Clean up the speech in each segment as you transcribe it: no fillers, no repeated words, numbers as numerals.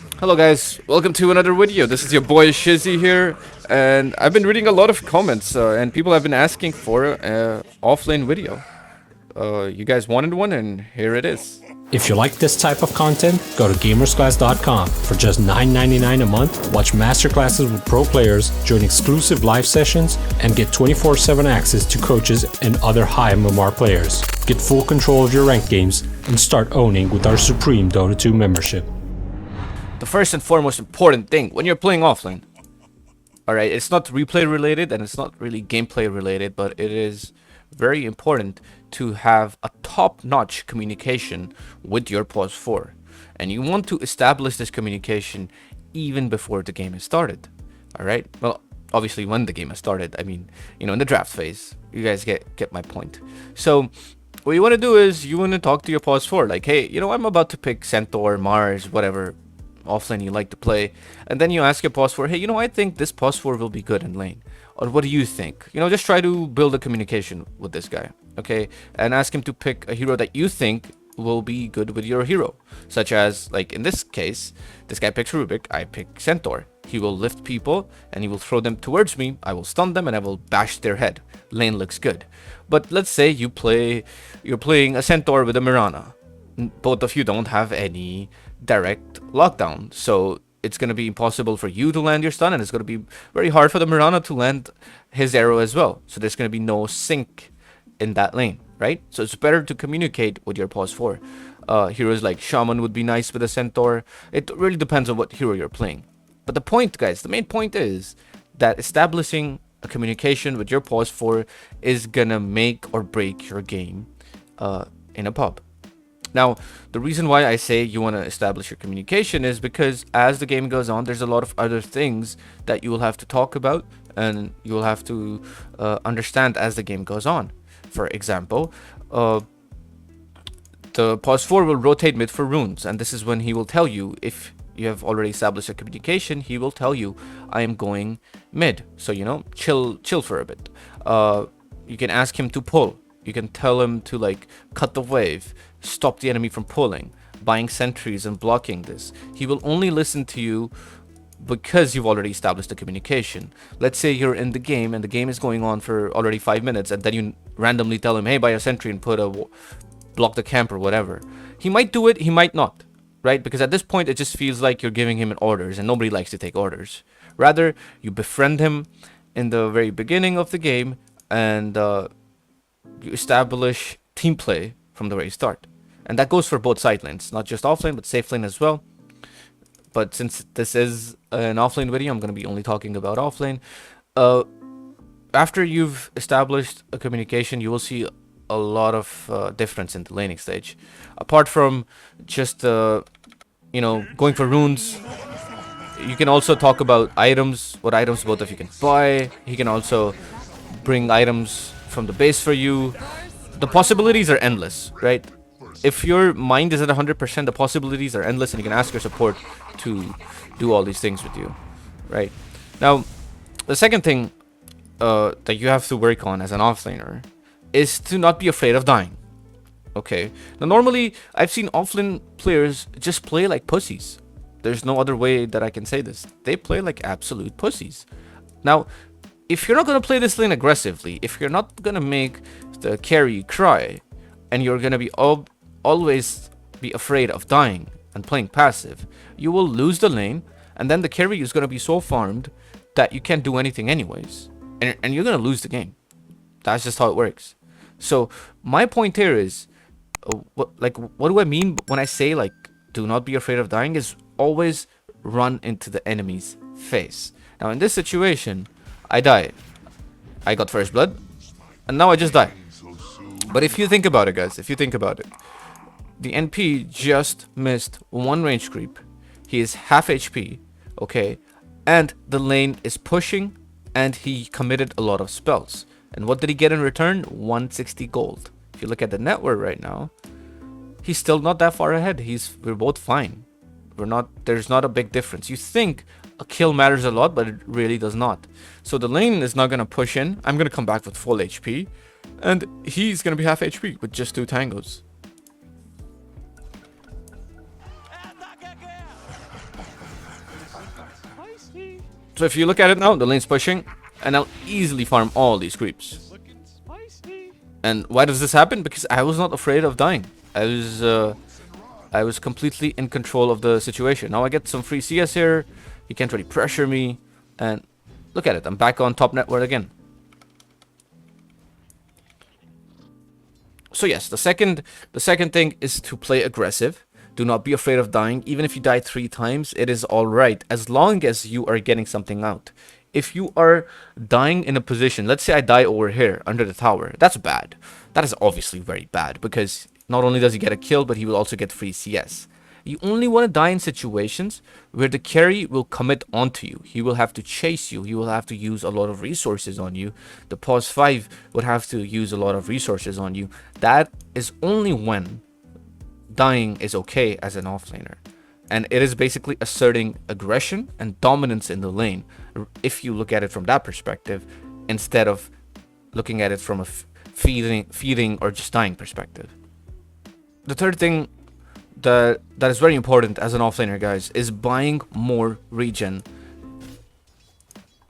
Hello guys, welcome to another video. This is your boy Shizzy here, and I've been reading a lot of comments, and people have been asking for a offlane video. You guys wanted one, and here it is. If you like this type of content, go to gamersclass.com. For just $9.99 a month, watch masterclasses with pro players, join exclusive live sessions, and get 24/7 access to coaches and other high MMR players. Get full control of your ranked games and start owning with our Supreme Dota 2 membership. The first and foremost important thing when you're playing offlane, alright, it's not replay related and it's not really gameplay related, but it is very important to have a top-notch communication with your pause 4. And you want to establish this communication even before the game has started. Alright? Well, obviously when the game has started. I mean, in the draft phase. You guys get my point. So what you want to do is you want to talk to your pause 4. Like, hey, I'm about to pick Centaur, Mars, whatever offlane you like to play, and then you ask your pause 4, hey, I think this pause 4 will be good in lane, or what do you think? Just try to build a communication with this guy, okay, and ask him to pick a hero that you think will be good with your hero, such as, like in this case, this guy picks Rubik, I pick Centaur. He will lift people and he will throw them towards me, I will stun them and I will bash their head. Lane looks good. But let's say you're playing a Centaur with a Mirana. Both of you don't have any direct lockdown, so it's going to be impossible for you to land your stun, and it's going to be very hard for the Mirana to land his arrow as well. So there's going to be no sync in that lane, right? So it's better to communicate with your pause 4. Heroes like Shaman would be nice with a Centaur. It really depends on what hero you're playing. But the point, guys, the main point is that establishing a communication with your pause 4 is going to make or break your game in a pub. Now, the reason why I say you want to establish your communication is because as the game goes on, there's a lot of other things that you will have to talk about and you will have to understand as the game goes on. For example, the pause 4 will rotate mid for runes, and this is when he will tell you, if you have already established a communication, he will tell you, I am going mid. So, chill for a bit. You can ask him to pull. You can tell him to cut the wave, stop the enemy from pulling, buying sentries and blocking this. He will only listen to you because you've already established the communication. Let's say you're in the game and the game is going on for already 5 minutes, and then you randomly tell him, hey, buy a sentry and block the camp or whatever. He might do it, he might not, right? Because at this point it just feels like you're giving him orders, and nobody likes to take orders. Rather, you befriend him in the very beginning of the game, and you establish team play from the very start. And that goes for both side lanes, not just offlane, but safe lane as well. But since this is an offlane video, I'm going to be only talking about offlane. After you've established a communication, you will see a lot of difference in the laning stage. Apart from just, going for runes, you can also talk about items, what items both of you can buy. He can also bring items from the base for you. The possibilities are endless, right? If your mind is at 100%, the possibilities are endless, and you can ask your support to do all these things with you, right? Now, the second thing that you have to work on as an offlaner is to not be afraid of dying. Okay. Now, normally, I've seen offlane players just play like pussies. There's no other way that I can say this. They play like absolute pussies. Now, if you're not going to play this lane aggressively, if you're not going to make the carry cry, and you're going to be always be afraid of dying and playing passive, you will lose the lane, and then the carry is going to be so farmed that you can't do anything anyways. And you're going to lose the game. That's just how it works. So my point here is, what do I mean when I say, do not be afraid of dying, is always run into the enemy's face. Now, in this situation, I die. I got first blood, and now I just die. But if you think about it, guys, the NP just missed one range creep. He is half HP, okay? And the lane is pushing, and he committed a lot of spells. And what did he get in return? 160 gold. If you look at the net worth right now, he's still not that far ahead. We're both fine. There's not a big difference. You think a kill matters a lot, but it really does not. So the lane is not going to push in. I'm going to come back with full HP. And he's going to be half HP with just 2 tangos. So if you look at it now, the lane's pushing, and I'll easily farm all these creeps. And why does this happen? Because I was not afraid of dying. I was completely in control of the situation. Now I get some free CS here. He can't really pressure me, and look at it. I'm back on top network again. So yes, the second thing is to play aggressive. Do not be afraid of dying. Even if you die 3 times, it is alright, as long as you are getting something out. If you are dying in a position, let's say I die over here under the tower, that's bad. That is obviously very bad, because not only does he get a kill, but he will also get free CS. You only want to die in situations where the carry will commit onto you. He will have to chase you. He will have to use a lot of resources on you. The pause 5 would have to use a lot of resources on you. That is only when dying is okay as an offlaner. And it is basically asserting aggression and dominance in the lane, if you look at it from that perspective, instead of looking at it from a feeding or just dying perspective. The third thing that is very important as an offlaner, guys, is buying more regen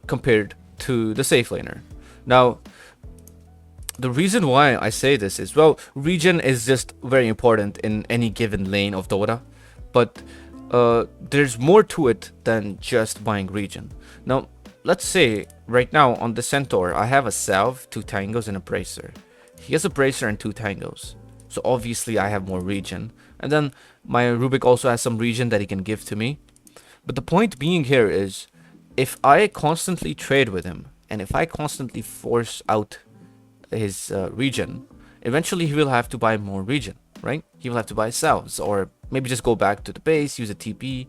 compared to the safe laner. Now, the reason why I say this is, well, regen is just very important in any given lane of Dota, but there's more to it than just buying regen. Now, let's say right now on the Centaur, I have a Salve, 2 Tangos, and a Bracer. He has a Bracer and 2 Tangos, so obviously I have more regen. And then my Rubik also has some regen that he can give to me. But the point being here is, if I constantly trade with him, and if I constantly force out his regen, eventually he will have to buy more regen, right? He will have to buy salves, or maybe just go back to the base, use a TP.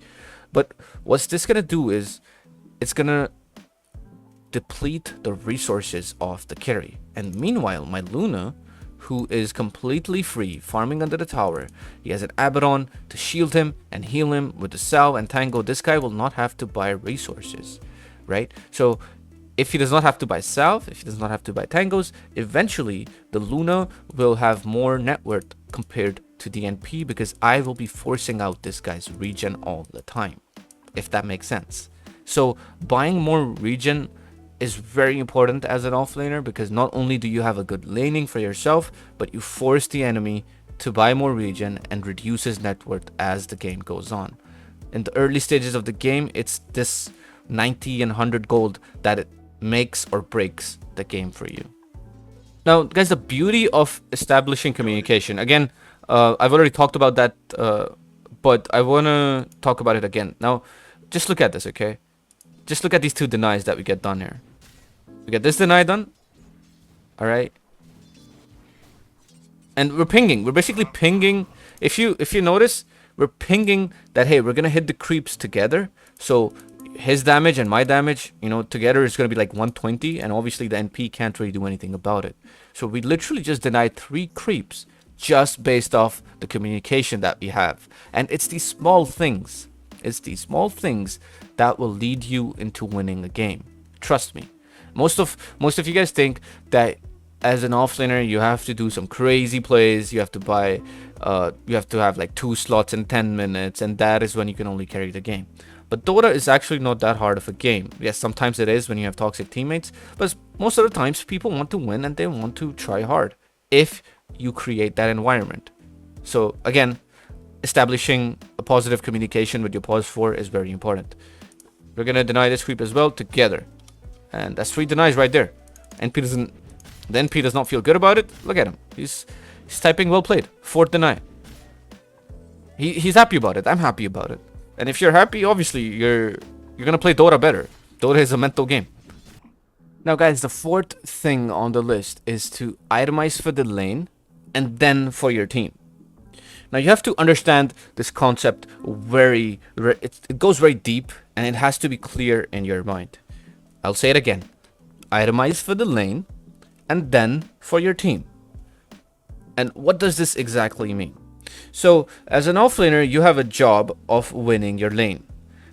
But what's this gonna do is, it's gonna deplete the resources of the carry. And meanwhile, my Luna, who is completely free, farming under the tower, he has an Abaddon to shield him and heal him with the Salve and Tango. This guy will not have to buy resources, right? So if he does not have to buy Salve, if he does not have to buy Tangos, eventually the Luna will have more net worth compared to the NP, because I will be forcing out this guy's regen all the time, if that makes sense. So buying more regen is very important as an offlaner, because not only do you have a good laning for yourself, but you force the enemy to buy more regen and reduce his net worth as the game goes on. In the early stages of the game, it's this 90 and 100 gold that it makes or breaks the game for you. Now, guys, the beauty of establishing communication, again, I've already talked about that, but I want to talk about it again. Now, just look at this, okay? Just look at these 2 denies that we get done here. We get this deny done. Alright. And we're pinging. We're basically pinging. If you notice, we're pinging that, hey, we're going to hit the creeps together. So his damage and my damage, you know, together is going to be like 120. And obviously the NP can't really do anything about it. So we literally just denied 3 creeps just based off the communication that we have. And it's these small things. It's these small things that will lead you into winning a game. Trust me. Most of you guys think that as an offlaner you have to do some crazy plays. You have to buy, you have to have like 2 slots in 10 minutes, and that is when you can only carry the game. But Dota is actually not that hard of a game. Yes, sometimes it is when you have toxic teammates, but most of the times people want to win and they want to try hard if you create that environment. So again, establishing a positive communication with your pause 4 is very important. We're gonna deny this creep as well together. And that's 3 denies right there. The NP does not feel good about it. Look at him. He's typing well played. 4th deny. He's happy about it. I'm happy about it. And if you're happy, obviously you're gonna play Dota better. Dota is a mental game. Now guys, the 4th thing on the list is to itemize for the lane and then for your team. Now you have to understand this concept it goes very deep, and it has to be clear in your mind. I'll say it again. Itemize for the lane and then for your team. And what does this exactly mean? So as an offlaner, you have a job of winning your lane.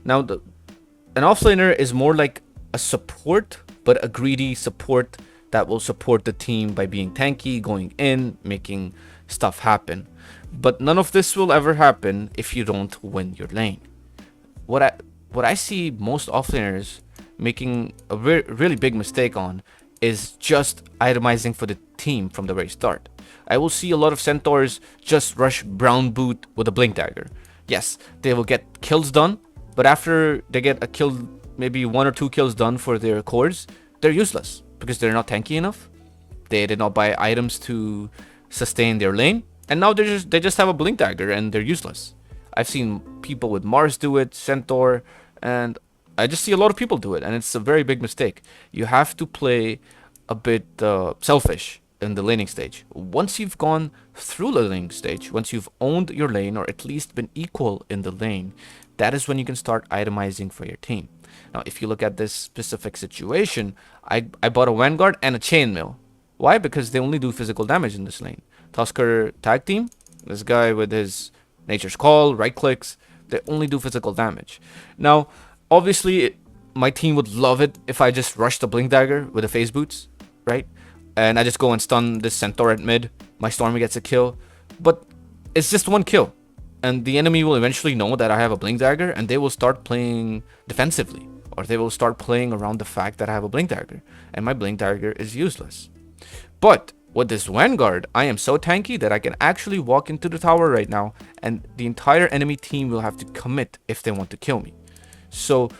Now an offlaner is more like a support, but a greedy support that will support the team by being tanky, going in, making stuff happen. But none of this will ever happen if you don't win your lane. what I see most offlaners making a really big mistake on is just itemizing for the team from the very start. I will see a lot of centaurs just rush brown boot with a blink dagger. Yes, they will get kills done, but after they get a kill, maybe 1 or 2 kills done for their cores, they're useless because they're not tanky enough. They did not buy items to sustain their lane, and now they just have a blink dagger and they're useless. I've seen people with Mars do it, Centaur, and I just see a lot of people do it, and it's a very big mistake. You have to play a bit selfish in the laning stage. Once you've gone through the laning stage, once you've owned your lane or at least been equal in the lane, that is when you can start itemizing for your team. Now, if you look at this specific situation, I bought a Vanguard and a Chainmail. Why? Because they only do physical damage in this lane. Tusker tag team, this guy with his Nature's Call, right clicks, they only do physical damage. Now, obviously, my team would love it if I just rush the Blink Dagger with the phase boots, right? And I just go and stun this Centaur at mid. My Stormy gets a kill. But it's just 1 kill. And the enemy will eventually know that I have a Blink Dagger, and they will start playing defensively. Or they will start playing around the fact that I have a Blink Dagger. And my Blink Dagger is useless. But with this Vanguard, I am so tanky that I can actually walk into the tower right now, and the entire enemy team will have to commit if they want to kill me. So,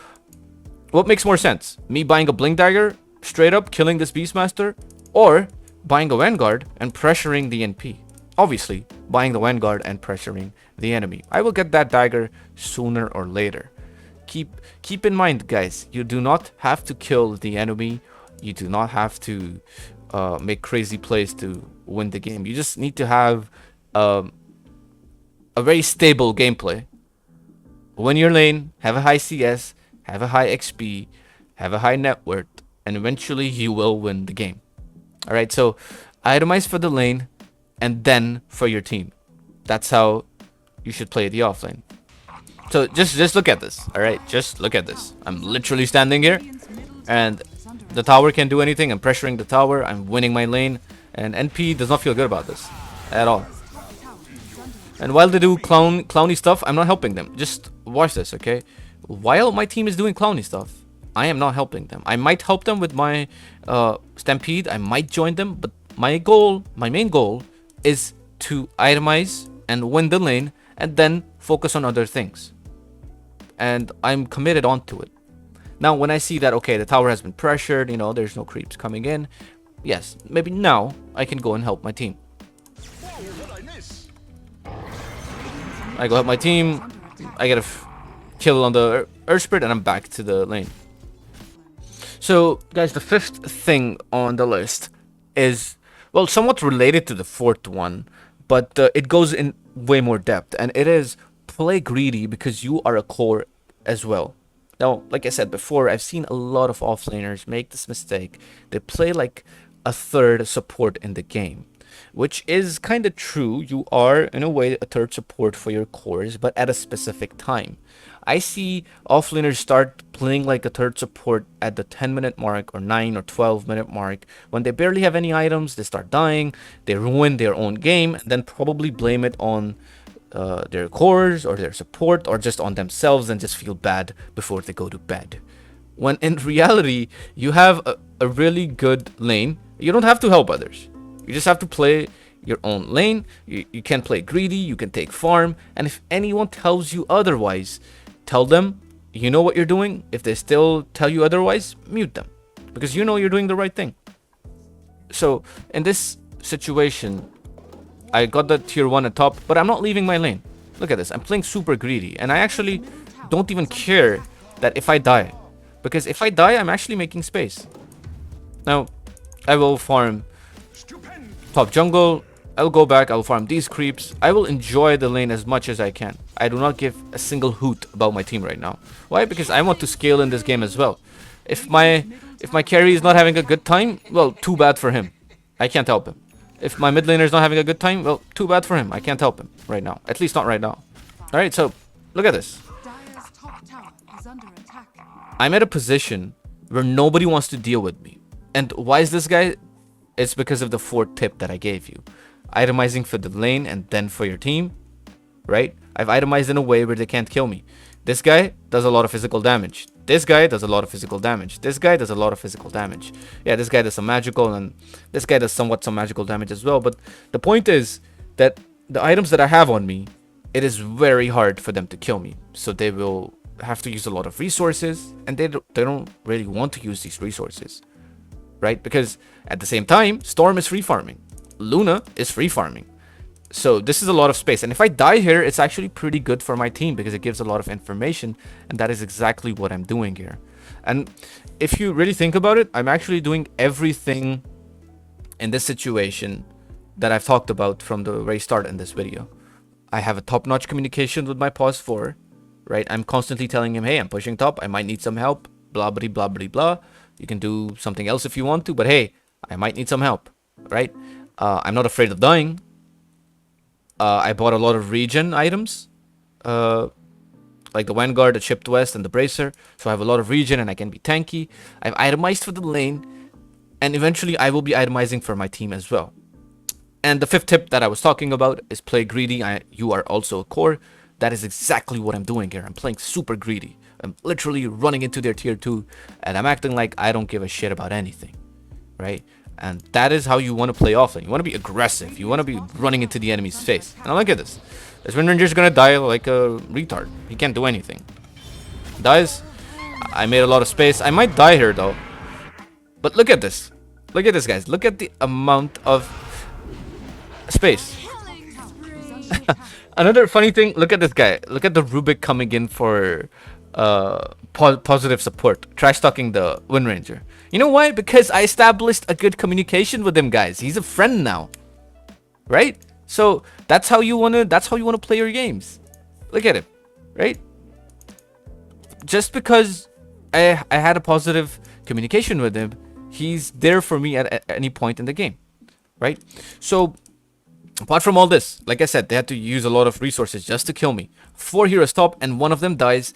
what makes more sense? Me buying a Blink Dagger, straight up killing this Beastmaster, or buying a Vanguard and pressuring the NP? Obviously, buying the Vanguard and pressuring the enemy. I will get that dagger sooner or later. Keep in mind, guys, you do not have to kill the enemy. You do not have to make crazy plays to win the game. You just need to have a very stable gameplay. Win your lane, have a high CS, have a high XP, have a high net worth, and eventually you will win the game. Alright, so itemize for the lane and then for your team. That's how you should play the offlane. So just look at this, alright? Just look at this. I'm literally standing here and the tower can't do anything. I'm pressuring the tower. I'm winning my lane. And NP does not feel good about this at all. And while they do clowny stuff, I'm not helping them. Just watch this, okay? While my team is doing clowny stuff, I am not helping them. I might help them with my Stampede. I might join them. But my goal, my main goal, is to itemize and win the lane and then focus on other things. And I'm committed onto it. Now, when I see that, okay, the tower has been pressured, you know, there's no creeps coming in, yes, maybe now I can go and help my team. I go help my team, I get a kill on the Earth Spirit, and I'm back to the lane. So, guys, the fifth thing on the list is, well, somewhat related to the fourth one, but it goes in way more depth, and it is play greedy because you are a core as well. Now, like I said before, I've seen a lot of offlaners make this mistake. They play like a third support in the game, which is kind of true. You are, in a way, a third support for your cores, but at a specific time. I see offlaners start playing like a third support at the 10-minute mark or 9 or 12-minute mark. When they barely have any items, they start dying, they ruin their own game, and then probably blame it on their cores or their support or just on themselves and just feel bad before they go to bed. When in reality, you have a really good lane. You don't have to help others. You just have to play your own lane. You can play greedy, you can take farm, and if anyone tells you otherwise, tell them you know what you're doing. If they still tell you otherwise, mute them, because you know you're doing the right thing. So in this situation, I got the tier 1 at top, but I'm not leaving my lane. Look at this. I'm playing super greedy, and I actually don't even care that if I die, because if I die, I'm actually making space. Now, I will farm top jungle. I'll go back. I'll farm these creeps. I will enjoy the lane as much as I can. I do not give a single hoot about my team right now. Why? Because I want to scale in this game as well. If my carry is not having a good time, well, too bad for him. I can't help him. If my mid laner is not having a good time, well, too bad for him. I can't help him right now. At least not right now. Alright, so look at this. I'm at a position where nobody wants to deal with me. And why is this, guy? It's because of the fourth tip that I gave you. Itemizing for the lane and then for your team. Right? I've itemized in a way where they can't kill me. This guy does a lot of physical damage. This guy does a lot of physical damage. This guy does a lot of physical damage. Yeah, this guy does some magical, and this guy does somewhat some magical damage as well. But the point is that the items that I have on me, it is very hard for them to kill me. So they will have to use a lot of resources, and they don't really want to use these resources, right? Because at the same time, Storm is free farming. Luna is free farming. So this is a lot of space, and if I die here, it's actually pretty good for my team because it gives a lot of information, and that is exactly what I'm doing here. And if you really think about it, I'm actually doing everything in this situation that I've talked about from the very start in this video. I have a top-notch communication with my pause 4, right? I'm constantly telling him, hey, I'm pushing top, I might need some help, blah blah blah blah blah. You can do something else if you want to, but hey, I might need some help, right? I'm not afraid of dying. I bought a lot of regen items, like the Vanguard, the Chipped West, and the Bracer. So I have a lot of regen and I can be tanky. I've itemized for the lane, and eventually I will be itemizing for my team as well. And the fifth tip that I was talking about is play greedy. You are also a core. That is exactly what I'm doing here. I'm playing super greedy. I'm literally running into their tier 2, and I'm acting like I don't give a shit about anything, right? And that is how you want to play offlane. You want to be aggressive. You want to be running into the enemy's face. Now look at this. This Wind Ranger's gonna die like a retard. He can't do anything. Dies. I made a lot of space. I might die here though. But look at this. Look at this, guys. Look at the amount of space. Another funny thing, look at this guy. Look at the Rubik coming in for positive support. Trash talking the Wind Ranger. You know why? Because I established a good communication with him, guys. He's a friend now. Right? So that's how you wanna play your games. Look at it. Right? Just because I had a positive communication with him, he's there for me at any point in the game. Right? So apart from all this, like I said, they had to use a lot of resources just to kill me. 4 heroes top and one of them dies.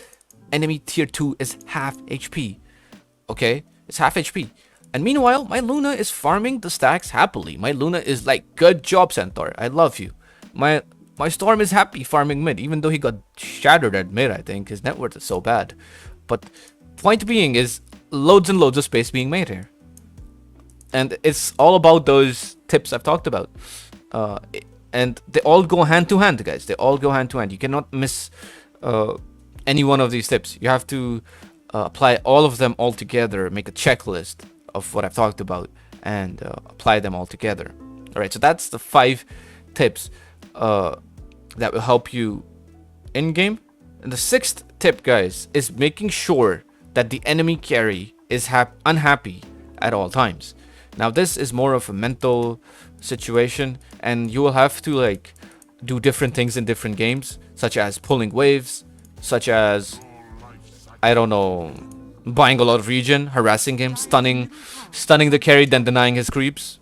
Enemy tier 2 is half HP. Okay? It's half HP. And meanwhile, my Luna is farming the stacks happily. My Luna is like, good job, Centaur. I love you. My Storm is happy farming mid, even though he got shattered at mid, I think. His net worth is so bad. But point being is loads and loads of space being made here. And it's all about those tips I've talked about. And they all go hand to hand, guys. They all go hand to hand. You cannot miss any one of these tips. You have to apply all of them all together, make a checklist of what I've talked about, and apply them all together. All right, so that's the 5 tips that will help you in game. And the 6th tip, guys, is making sure that the enemy carry is unhappy at all times. Now, this is more of a mental situation, and you will have to like do different things in different games, such as pulling waves, such as, I don't know, buying a lot of regen, harassing him, stunning the carry, then denying his creeps.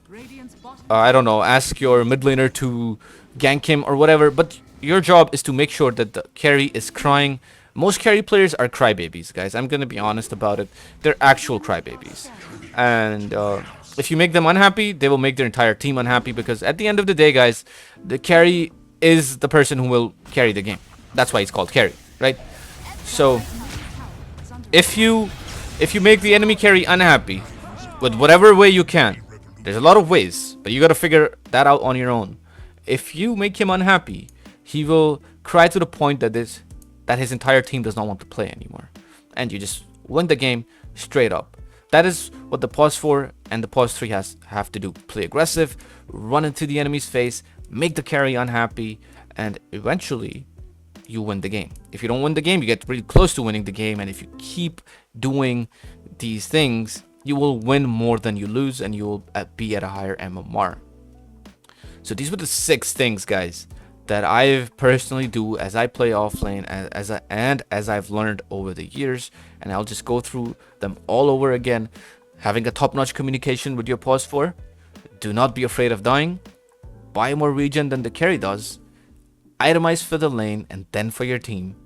I don't know, ask your mid laner to gank him or whatever, but your job is to make sure that the carry is crying. Most carry players are crybabies, guys. I'm gonna be honest about it. They're actual crybabies. And if you make them unhappy, they will make their entire team unhappy, because at the end of the day, guys, the carry is the person who will carry the game. That's why it's called carry, right? So if you make the enemy carry unhappy with whatever way you can, there's a lot of ways, but you got to figure that out on your own. If you make him unhappy, he will cry to the point that his entire team does not want to play anymore, and you just win the game straight up. That is what the pause 4 and the pause 3 have to do. Play aggressive, run into the enemy's face, make the carry unhappy, and eventually you win the game. If you don't win the game, you get really close to winning the game, and if you keep doing these things, you will win more than you lose, and you will be at a higher MMR. So these were the 6 things, guys, that I personally do as I play offlane, as I've learned over the years, and I'll just go through them all over again. Having a top-notch communication with your pause 4, do not be afraid of dying, buy more regen than the carry does, itemize for the lane and then for your team,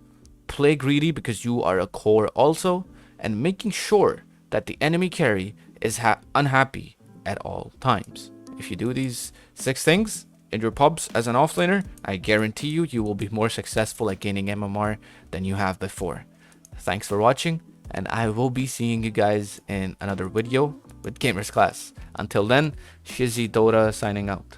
play greedy because you are a core also, and making sure that the enemy carry is unhappy at all times. If you do these 6 things, in your pubs as an offlaner, I guarantee you will be more successful at gaining MMR than you have before. Thanks for watching, and I will be seeing you guys in another video with Gamers Class. Until then, Shizzy Dota signing out.